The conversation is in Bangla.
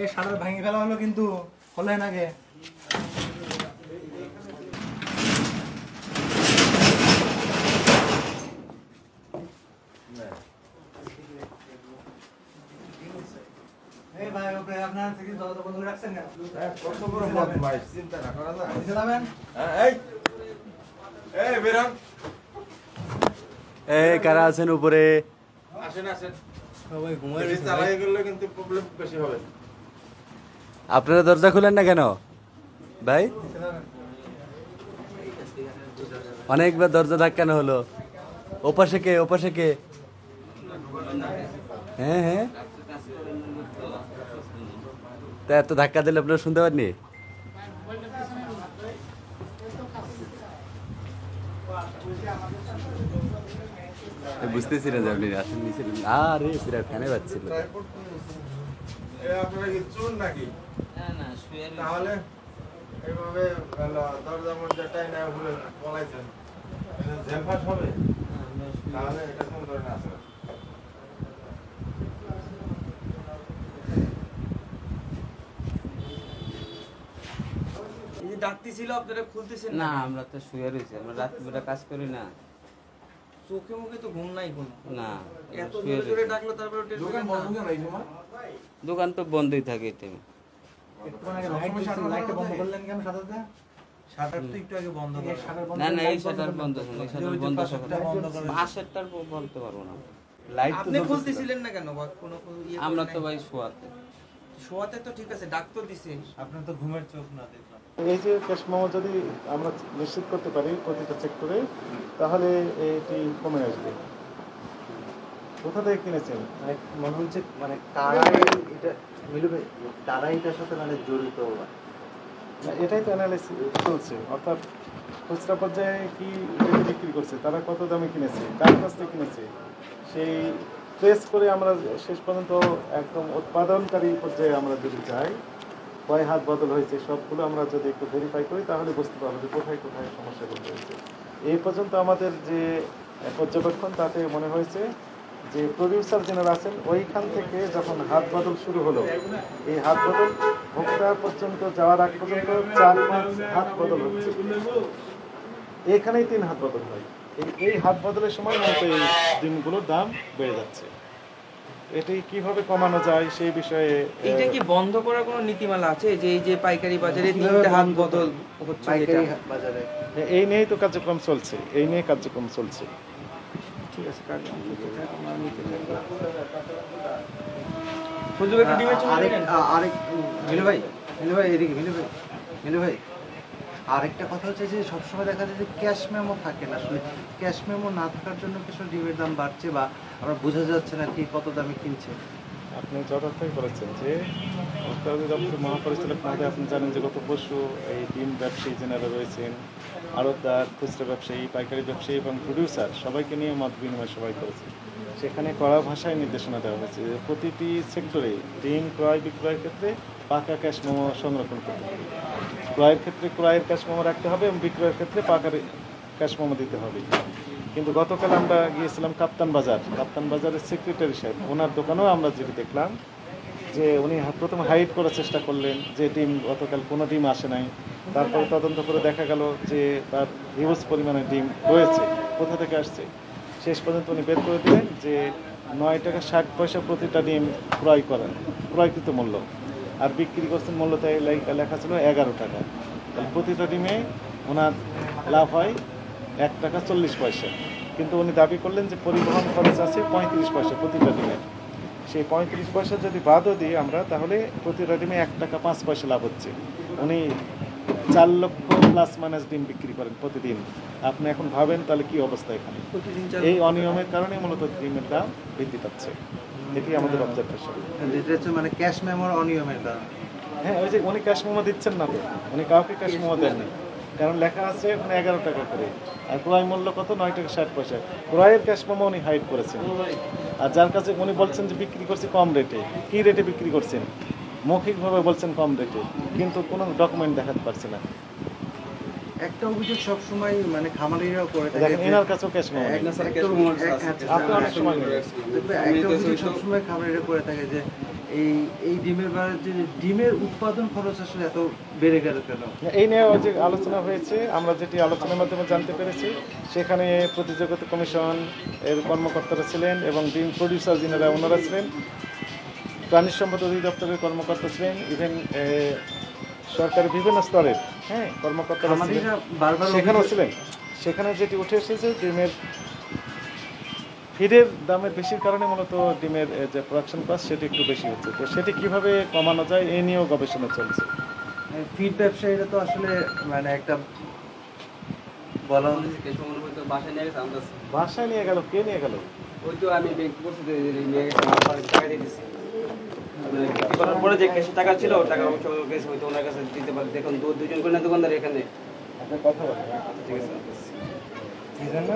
এই শাটার ভাঙি ফেলা হলো কিন্তু হলো না গে। এই ভাই ওপরে আপনার থেকে যত বন্ধ রাখছেন না কত বড় বদমাইশ চিন্তা না করা যায় বুঝলামেন। এই বেরান এই কারা আছেন উপরে? আসেন আসেন সবাই ঘুমায় গেছে, চালাই গেলে কিন্তু প্রবলেম বেশি হবে। আপনারা দরজা খুলেন না কেন ভাই? অনেকবার দরজা ধাক্কানো হলো। ওপাশে কে? ওপাশে কে? হ্যাঁ হ্যাঁ, তা এত ধাক্কা দিলে আপনারা শুনতে পাননি? বুঝতেছি না যে আপনি আসেন নিচে। আরে বিরাট ফ্যানে বাজছিল। আপনারা কি চোর নাকি? না শুয়ে তাহলে এইভাবে দরজা মধ্যেটাই না ঘুরে পলাইছেন, জেল পাস হবে? তাহলে এটা কোন ধরনের আছে? এই যে ডাকতি ছিল আপনারা খুলতেছেন না, আমরা তো শুয়ে রয়েছি, আমরা রাত্রিবেলা কাজ করি না। চোখে মুখে তো ঘুম নাই কোনো। না, এত শুয়ে জোরে জোরে রয়েছি। ডাকলো তারপরে দোকান বন্ধ কেন এই সময়? দোকান তো বন্ধই থাকে এই টাইমে। একটু আগে লাইট বন্ধ করলেন কেন? সাদাতে শাটার তো একটু আগে বন্ধ করেন। না না, এই শাটার বন্ধ ছিল, এই শাটার বন্ধ সকালে। পাশেরটার বলতে পারবো না। লাইট তো আপনি জ্বলতেছিল। খুলতেছিলেন না কেন? বা কোনো ইয়ে আমরা করেন তো নাই? ভাই শোয়াতে। শোয়াতে তো ঠিক আছে, ডাক তো দিছে। আপনার তো ঘুমের চোখ না দেখলাম। এই যে ক্যাশ মেমো যদি আমরা নিশ্চিত করতে পারি প্রতিটা সেক্টরে, তাহলে এটি কমে আসবে। কোথা থেকে কিনেছেন? মনে হচ্ছে মানে তারাই এটা মিলবে, তারাই এটার সাথে মানে জড়িত। এটাই তো অ্যানালাইসিস চলছে, অর্থাৎ খুচরা পর্যায়ে কি রেটে বিক্রি করছে, তারা কত দামে কিনেছে, কার কাছ থেকে কিনেছে, সেই ট্রেস করে আমরা শেষ পর্যন্ত একদম উৎপাদনকারী পর্যায়ে আমরা যদি যাই, কয় হাত বদল হয়েছে সবগুলো আমরা যদি একটু ভেরিফাই করি, তাহলে বুঝতে পারবো যে কোথায় কোথায় সমস্যাগুলো হয়েছে। এই পর্যন্ত আমাদের যে পর্যবেক্ষণ, তাতে মনে হয়েছে যে প্রডিউসার যারা আছেন ওইখান থেকে যখন হাত বদল শুরু হলো, এই হাত বদল ভোক্তা পর্যন্ত যাওয়ার আগ পর্যন্ত 4-5 হাত বদল হচ্ছে, এখানেই 3 হাত বদল হয়। এই হাত বদলের সময় মূলত এই ডিমগুলোর দাম বেড়ে যাচ্ছে। এটি কিভাবে কমানো যায় সেই বিষয়ে এটা কি বন্ধ করার কোনো নীতিমালা আছে, যে এই যে পাইকারি বাজারে তিনটা হাত বদল হচ্ছে পাইকারি এটা? বাজারে এই নিয়েই তো কার্যক্রম চলছে, এই নিয়ে কার্যক্রম চলছে। ঠিক আছে, কাটুন। হুজুর একটু ডিমের চুল আরেক নেন। আরেক মিলু ভাই এদিকে মিলু ভাই আরেকটা কথা হচ্ছে যে সবসময় দেখা যায় যে ক্যাশ মেমো থাকে না। আসলে ক্যাশ মেমো না থাকার জন্য কিছু ডিমের দাম বাড়ছে, বা আমরা বোঝা যাচ্ছে না কি কত দামে কিনছে। আপনি যথার্থই বলেছেন যে উৎপাদন দপ্তর মহাপরিচালক মহোদয়, আপনি জানেন যে গত পরশু এই ডিম ব্যবসায়ী যারা রয়েছেন, আড়তদার, খুচরা ব্যবসায়ী, পাইকারি ব্যবসায়ী এবং প্রডিউসার সবাইকে নিয়ে মত বিনিময় সবাই করেছে। সেখানে কড়া ভাষায় নির্দেশনা দেওয়া হয়েছে যে প্রতিটি সেক্টরে ডিম ক্রয় বিক্রয়ের ক্ষেত্রে পাকা ক্যাশ মেমো সংরক্ষণ করতে হবে। ক্রয়ের ক্ষেত্রে ক্রয়ের ক্যাশ মেমো রাখতে হবে এবং বিক্রয়ের ক্ষেত্রে পাকা ক্যাশ মেমো দিতে হবে। কিন্তু গতকাল আমরা গিয়েছিলাম কাপ্তান বাজারের সেক্রেটারি সাহেব, ওনার দোকানেও আমরা যেটি দেখলাম যে উনি প্রথমে হাইড করার চেষ্টা করলেন যে ডিম গতকাল কোনো ডিম আসে নাই। তারপরে তদন্ত করে দেখা গেল যে তার হিউজ পরিমাণে ডিম রয়েছে, কোথা থেকে আসছে। শেষ পর্যন্ত উনি বের করে দিলেন যে 9 টাকা 60 পয়সা প্রতিটা ডিম ক্রয়কৃত মূল্য, আর বিক্রি করছেন মূল্য তাই লেখা ছিল 11 টাকা। তাহলে প্রতিটা ডিমে ওনার লাভ হয় 1 টাকা 40 পয়সা। কিন্তু উনি দাবি করলেন যে পরিবহন খরচ আছে 35 পয়সা প্রতিটা ডিমে। সেই 35 পয়সা যদি বাদও দিই আমরা, তাহলে প্রতিটা ডিমে 1 টাকা 5 পয়সা লাভ হচ্ছে। উনি 4 লক্ষ প্লাস মাইনাস ডিম বিক্রি করেন প্রতিদিন। আপনি এখন ভাবেন তাহলে কি অবস্থা এখানে। এই অনিয়মের কারণে মূলত ডিমের দাম বৃদ্ধি পাচ্ছে। এটি আমাদের অবজারভেশন। যেটা হচ্ছে মানে ক্যাশ মেমোর অনিয়মের কারণে। হ্যাঁ, ওই যে উনি ক্যাশ মেমো দিচ্ছেন না, তো উনি কাউকে ক্যাশ মেমো দেননি, কারণ লেখা আছে ওখানে 11 টাকা করে, আর ক্রয় মূল্য কত 9 টাকা 60 পয়সা। ক্রয়ের ক্যাশ মেমো উনি হাইড করেছেন, আর যার কাছে উনি বলছেন যে বিক্রি করছি কম রেটে। কী রেটে বিক্রি করছেন? মৌখিকভাবে বলছেন কম রেটে, কিন্তু কোনো ডকুমেন্ট দেখাতে পারছে না। একটা অভিযোগ সবসময় মানে খামারিরাও করে থাকে দেখেন যে- এনার কাছেও ক্যাশ মেমো নেই। আপনি অনেক সময় নেবেন। দেখবে একটা অভিযোগ সবসময় খামারিরা করে থাকে যে এই ডিমের বাজার যে ডিমের উৎপাদন খরচ আসলে এত বেড়ে গেল কেন? এই নিয়ে যে আলোচনা হয়েছে, আমরা যেটি আলোচনার মাধ্যমে জানতে পেরেছি, সেখানে প্রতিযোগিতা কমিশন এর কর্মকর্তারা ছিলেন এবং ডিম প্রডিউসার যিনারা ওনারা ছিলেন, প্রাণী সম্পদ অধিদপ্তরের কর্মকর্তা ছিলেন, ইভেন সরকারের বিভিন্ন স্তরের কর্মকর্তারা ছিলেন, খামারিরা বারবার সেখানেও ছিলেন। সেখানে যেটি উঠে এসেছে ডিমের ফিডের দামের বেশির কারণে মূলত ডিমের যে প্রোডাকশন কস্ট সেটি একটু বেশি হচ্ছে। তো সেটি কিভাবে কমানো যায় এই নিয়েও গবেষণা চলছে। ফিড ব্যবসায়ীরা তো আসলে মানে একটা বলা বাসায় নিয়ে গেছে আমরা বাসায় নিয়ে গেল, কে নিয়ে গেল? ওই তো আমি ব্যাংক করছি নিয়ে গেছে আমার টাকা দিয়ে দিছি করার পরে যে ক্যাশে টাকা ছিল টাকা অবশ্য গেছে হয়তো ওনার কাছে দিতে পারে। দেখুন দুজন করে না দোকানদার এখানে আপনার কথা বলেন। ঠিক আছে কি জন্য?